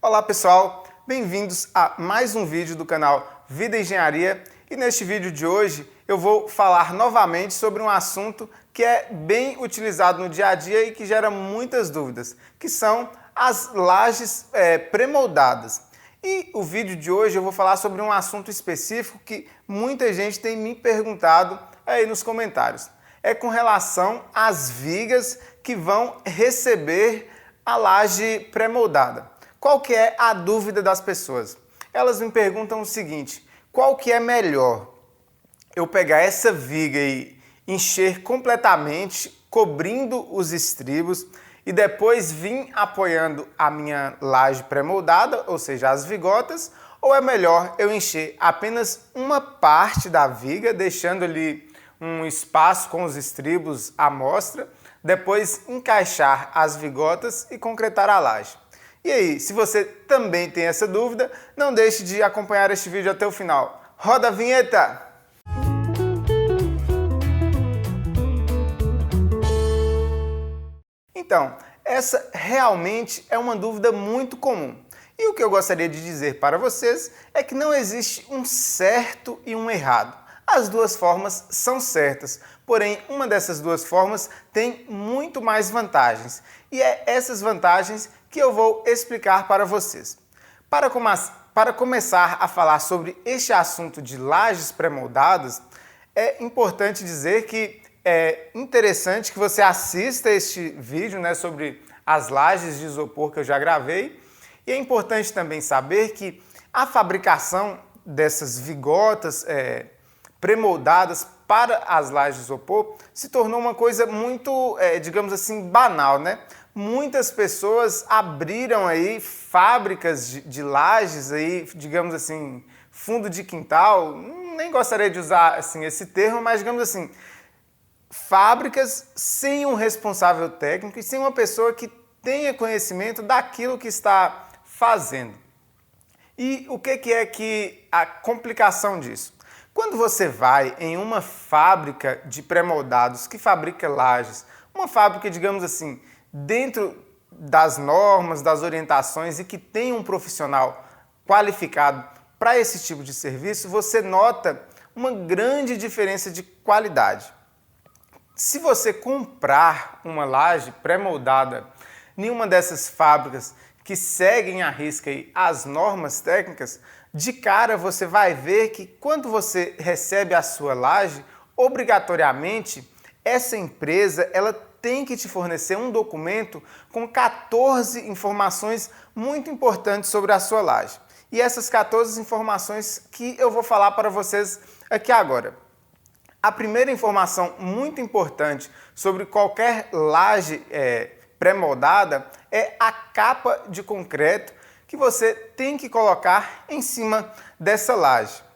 Olá pessoal, bem-vindos a mais um vídeo do canal Vida e Engenharia e neste vídeo de hoje eu vou falar novamente sobre um assunto que é bem utilizado no dia a dia e que gera muitas dúvidas, que são as lajes pré-moldadas. E o vídeo de hoje eu vou falar sobre um assunto específico que muita gente tem me perguntado aí nos comentários. É com relação às vigas que vão receber a laje pré-moldada. Qual que é a dúvida das pessoas? Elas me perguntam o seguinte: qual que é melhor? Eu pegar essa viga e encher completamente, cobrindo os estribos e depois vir apoiando a minha laje pré-moldada, ou seja, as vigotas, ou é melhor eu encher apenas uma parte da viga, deixando ali um espaço com os estribos à mostra, depois encaixar as vigotas e concretar a laje? E aí, se você também tem essa dúvida, não deixe de acompanhar este vídeo até o final. Roda a vinheta! Então, essa realmente é uma dúvida muito comum. E o que eu gostaria de dizer para vocês é que não existe um certo e um errado. As duas formas são certas, porém uma dessas duas formas tem muito mais vantagens. E é essas vantagens que eu vou explicar para vocês. Para começar a falar sobre este assunto de lajes pré-moldadas, é importante dizer que é interessante que você assista este vídeo, sobre as lajes de isopor que eu já gravei. E é importante também saber que a fabricação dessas vigotas pré-moldadas para as lajes de isopor se tornou uma coisa muito, digamos assim, banal, Muitas pessoas abriram aí fábricas de lajes aí, digamos assim, fundo de quintal, nem gostaria de usar assim esse termo, mas digamos assim, fábricas sem um responsável técnico e sem uma pessoa que tenha conhecimento daquilo que está fazendo. E o que é que a complicação disso? Quando você vai em uma fábrica de pré-moldados que fabrica lajes, uma fábrica, digamos assim, dentro das normas, das orientações e que tem um profissional qualificado para esse tipo de serviço, você nota uma grande diferença de qualidade. Se você comprar uma laje pré-moldada em uma dessas fábricas que seguem à risca as normas técnicas, de cara você vai ver que quando você recebe a sua laje, obrigatoriamente essa empresa ela tem que te fornecer um documento com 14 informações muito importantes sobre a sua laje. E essas 14 informações que eu vou falar para vocês aqui agora. A primeira informação muito importante sobre qualquer laje pré-moldada é a capa de concreto que você tem que colocar em cima dessa laje.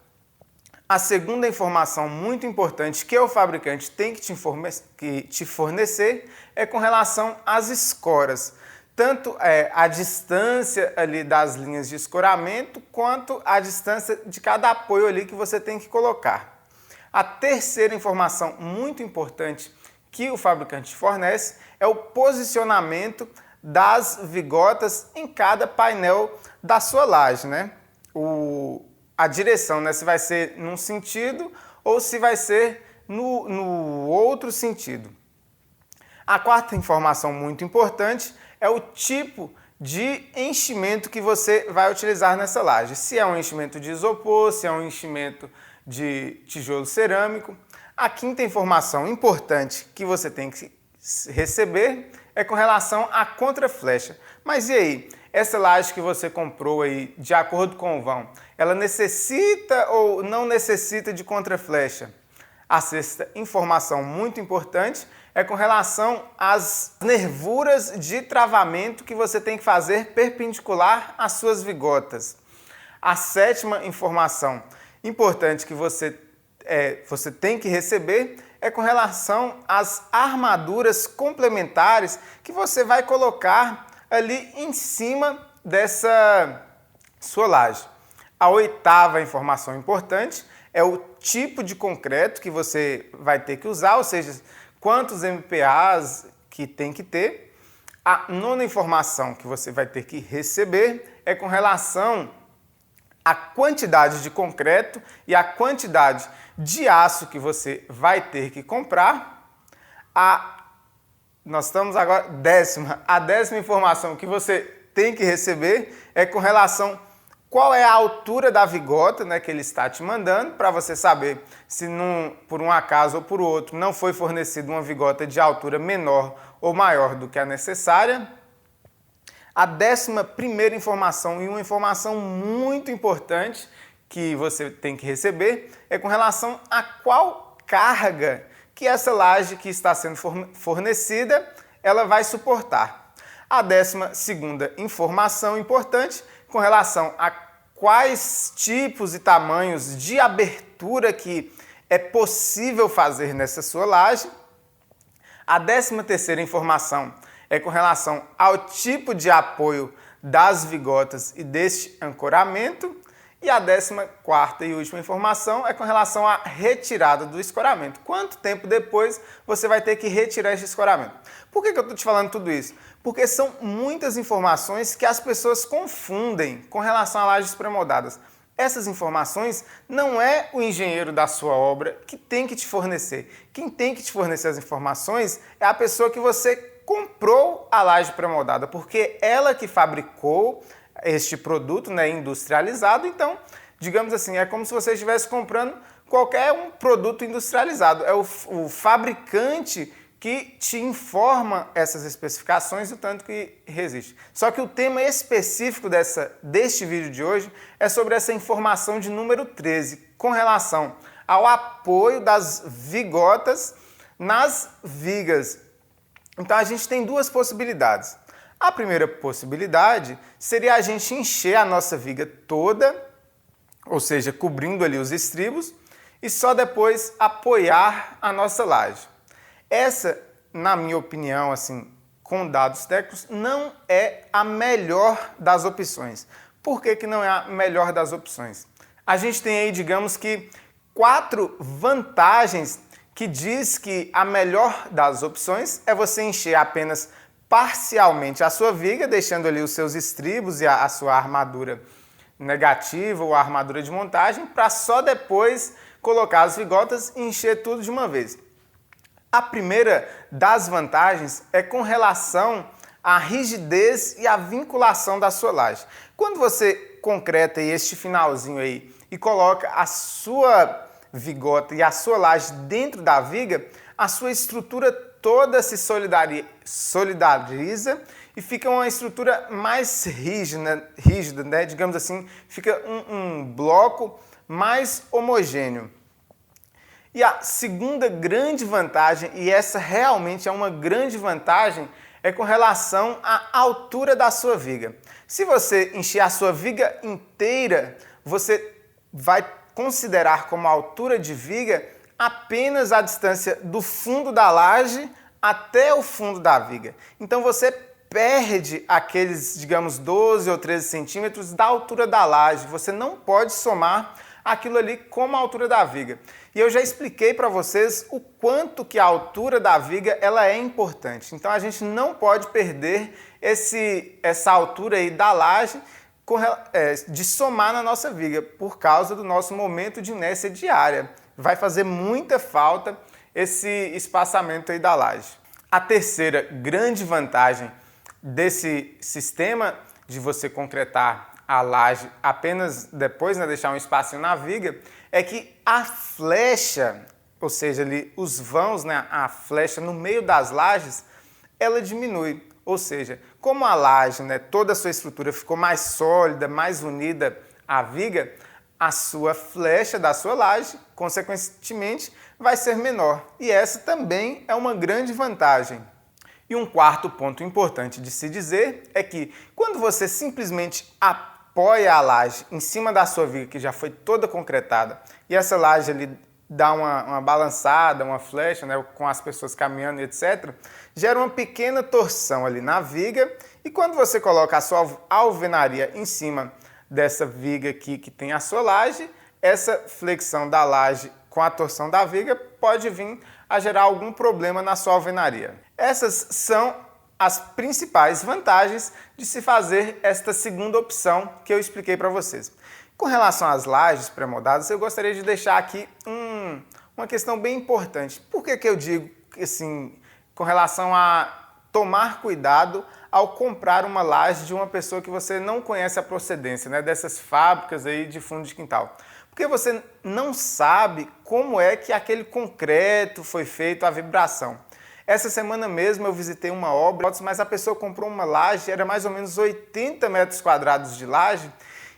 A segunda informação muito importante que o fabricante tem que te fornecer é com relação às escoras. Tanto a distância ali das linhas de escoramento, quanto a distância de cada apoio ali que você tem que colocar. A terceira informação muito importante que o fabricante fornece é o posicionamento das vigotas em cada painel da sua laje, A direção, se vai ser num sentido ou se vai ser no outro sentido. A quarta informação muito importante é o tipo de enchimento que você vai utilizar nessa laje. Se é um enchimento de isopor, se é um enchimento de tijolo cerâmico. A quinta informação importante que você tem que receber é com relação à contraflecha. Mas e aí? Essa laje que você comprou aí, de acordo com o vão, ela necessita ou não necessita de contraflecha? A sexta informação muito importante é com relação às nervuras de travamento que você tem que fazer perpendicular às suas vigotas. A sétima informação importante que você tem que receber é com relação às armaduras complementares que você vai colocar ali em cima dessa sua laje. A oitava informação importante é o tipo de concreto que você vai ter que usar, ou seja, quantos MPAs que tem que ter. A nona informação que você vai ter que receber é com relação à quantidade de concreto e a quantidade de aço que você vai ter que comprar. Nós estamos agora a décima informação que você tem que receber é com relação qual é a altura da vigota, né, que ele está te mandando, para você saber se por um acaso ou por outro não foi fornecida uma vigota de altura menor ou maior do que a necessária. A 11ª informação, e uma informação muito importante que você tem que receber, é com relação a qual carga que essa laje que está sendo fornecida, ela vai suportar. A 12ª informação importante, com relação a quais tipos e tamanhos de abertura que é possível fazer nessa sua laje. A 13ª informação é com relação ao tipo de apoio das vigotas e deste ancoramento. E a 14ª e última informação é com relação à retirada do escoramento. Quanto tempo depois você vai ter que retirar esse escoramento? Por que eu estou te falando tudo isso? Porque são muitas informações que as pessoas confundem com relação a lajes pré-moldadas. Essas informações não é o engenheiro da sua obra que tem que te fornecer. Quem tem que te fornecer as informações é a pessoa que você comprou a laje pré-moldada, porque ela que fabricou este produto, né, industrializado. Então, digamos assim, é como se você estivesse comprando qualquer um produto industrializado. É o fabricante que te informa essas especificações e o tanto que resiste. Só que o tema específico deste vídeo de hoje é sobre essa informação de número 13, com relação ao apoio das vigotas nas vigas. Então a gente tem duas possibilidades. A primeira possibilidade seria a gente encher a nossa viga toda, ou seja, cobrindo ali os estribos, e só depois apoiar a nossa laje. Essa, na minha opinião, assim, com dados técnicos, não é a melhor das opções. Por que que não é a melhor das opções? A gente tem aí, digamos que, 4 vantagens que diz que a melhor das opções é você encher apenas parcialmente a sua viga, deixando ali os seus estribos e a sua armadura negativa ou a armadura de montagem, para só depois colocar as vigotas e encher tudo de uma vez. A primeira das vantagens é com relação à rigidez e à vinculação da sua laje. Quando você concreta este finalzinho aí e coloca a sua vigota e a sua laje dentro da viga, a sua estrutura toda se solidariza e fica uma estrutura mais rígida, né? Digamos assim, fica um bloco mais homogêneo. E a segunda grande vantagem, e essa realmente é uma grande vantagem, é com relação à altura da sua viga. Se você encher a sua viga inteira, você vai considerar como altura de viga apenas a distância do fundo da laje até o fundo da viga. Então você perde aqueles, digamos, 12 ou 13 centímetros da altura da laje. Você não pode somar aquilo ali como a altura da viga. E eu já expliquei para vocês o quanto que a altura da viga ela é importante. Então a gente não pode perder essa altura aí da laje de somar na nossa viga, por causa do nosso momento de inércia diária. Vai fazer muita falta esse espaçamento aí da laje. A terceira grande vantagem desse sistema de você concretar a laje apenas depois, né, deixar um espacinho na viga, é que a flecha, ou seja, ali os vãos, né, a flecha no meio das lajes, ela diminui. Ou seja, como a laje, né, toda a sua estrutura ficou mais sólida, mais unida à viga, a sua flecha da sua laje, consequentemente, vai ser menor. E essa também é uma grande vantagem. E um quarto ponto importante de se dizer é que quando você simplesmente apoia a laje em cima da sua viga, que já foi toda concretada, e essa laje ali dá uma balançada, uma flecha, né, com as pessoas caminhando, etc., gera uma pequena torção ali na viga, e quando você coloca a sua alvenaria em cima dessa viga aqui que tem a sua laje, essa flexão da laje com a torção da viga pode vir a gerar algum problema na sua alvenaria. Essas são as principais vantagens de se fazer esta segunda opção que eu expliquei para vocês. Com relação às lajes pré-moldadas, eu gostaria de deixar aqui uma questão bem importante. Por que eu digo assim, com relação a tomar cuidado ao comprar uma laje de uma pessoa que você não conhece a procedência, né, dessas fábricas aí de fundo de quintal? Porque você não sabe como é que aquele concreto foi feito, a vibração. Essa semana mesmo eu visitei uma obra, mas a pessoa comprou uma laje, era mais ou menos 80 metros quadrados de laje,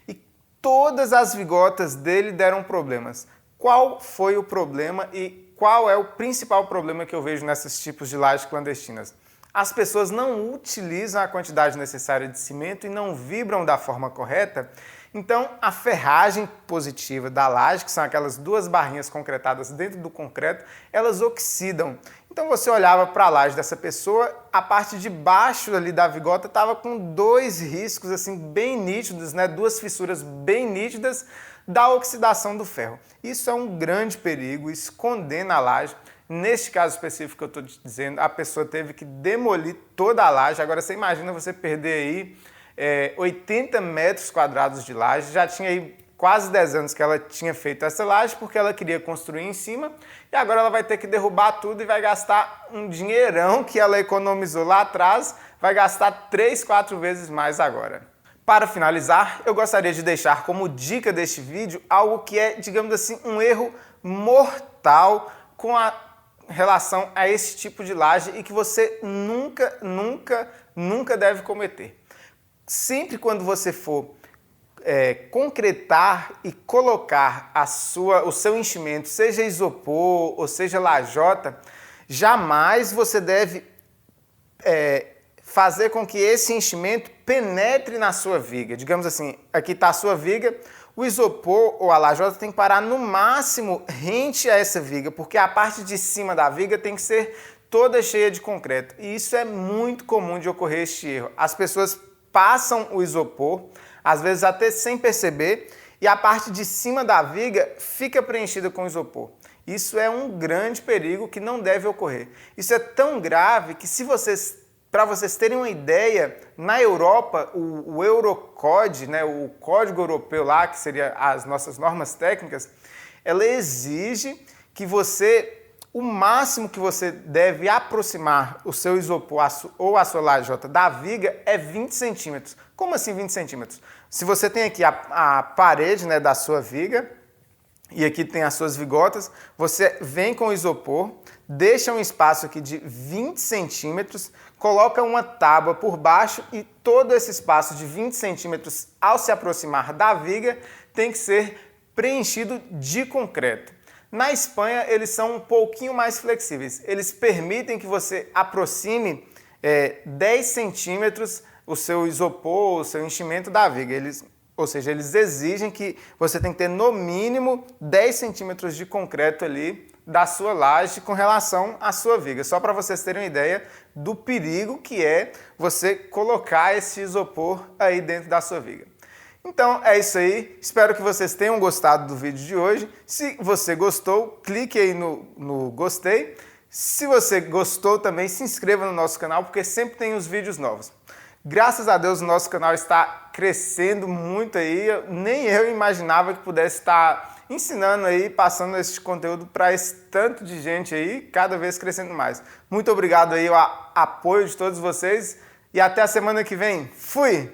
e todas as vigotas dele deram problemas. Qual foi o problema e qual é o principal problema que eu vejo nesses tipos de lajes clandestinas? As pessoas não utilizam a quantidade necessária de cimento e não vibram da forma correta. Então, a ferragem positiva da laje, que são aquelas duas barrinhas concretadas dentro do concreto, elas oxidam. Então, você olhava para a laje dessa pessoa, a parte de baixo ali da vigota estava com dois riscos assim bem nítidos, né? Duas fissuras bem nítidas da oxidação do ferro. Isso é um grande perigo, isso condena a laje. Neste caso específico que eu estou te dizendo, a pessoa teve que demolir toda a laje. Agora você imagina você perder aí 80 metros quadrados de laje. Já tinha aí quase 10 anos que ela tinha feito essa laje porque ela queria construir em cima e agora ela vai ter que derrubar tudo e vai gastar um dinheirão que ela economizou lá atrás, vai gastar 3, 4 vezes mais agora. Para finalizar, eu gostaria de deixar como dica deste vídeo algo que é, digamos assim, um erro mortal com a relação a esse tipo de laje e que você nunca deve cometer. Sempre quando você for concretar e colocar o seu enchimento, seja isopor ou seja lajota, jamais você deve fazer com que esse enchimento penetre na sua viga. Digamos assim, aqui está a sua viga, o isopor ou a lajota tem que parar no máximo rente a essa viga, porque a parte de cima da viga tem que ser toda cheia de concreto. E isso é muito comum de ocorrer este erro. As pessoas passam o isopor, às vezes até sem perceber, e a parte de cima da viga fica preenchida com isopor. Isso é um grande perigo que não deve ocorrer. Isso é tão grave que para vocês terem uma ideia, na Europa, o Eurocode, né, o código europeu lá, que seria as nossas normas técnicas, ela exige que o máximo que você deve aproximar o seu isopor ou a sua lajota da viga é 20 centímetros. Como assim 20 centímetros? Se você tem aqui a parede, né, da sua viga, e aqui tem as suas vigotas, você vem com o isopor, deixa um espaço aqui de 20 centímetros, coloca uma tábua por baixo e todo esse espaço de 20 centímetros, ao se aproximar da viga, tem que ser preenchido de concreto. Na Espanha, eles são um pouquinho mais flexíveis. Eles permitem que você aproxime 10 centímetros o seu isopor, o seu enchimento da viga. Ou seja, eles exigem que você tem que ter no mínimo 10 centímetros de concreto ali da sua laje com relação à sua viga. Só para vocês terem uma ideia do perigo que é você colocar esse isopor aí dentro da sua viga. Então é isso aí, espero que vocês tenham gostado do vídeo de hoje. Se você gostou, clique aí no gostei. Se você gostou também, se inscreva no nosso canal, porque sempre tem os vídeos novos. Graças a Deus o nosso canal está crescendo muito aí, nem eu imaginava que pudesse estar ensinando aí, passando esse conteúdo para esse tanto de gente aí, cada vez crescendo mais. Muito obrigado aí ao apoio de todos vocês e até a semana que vem. Fui!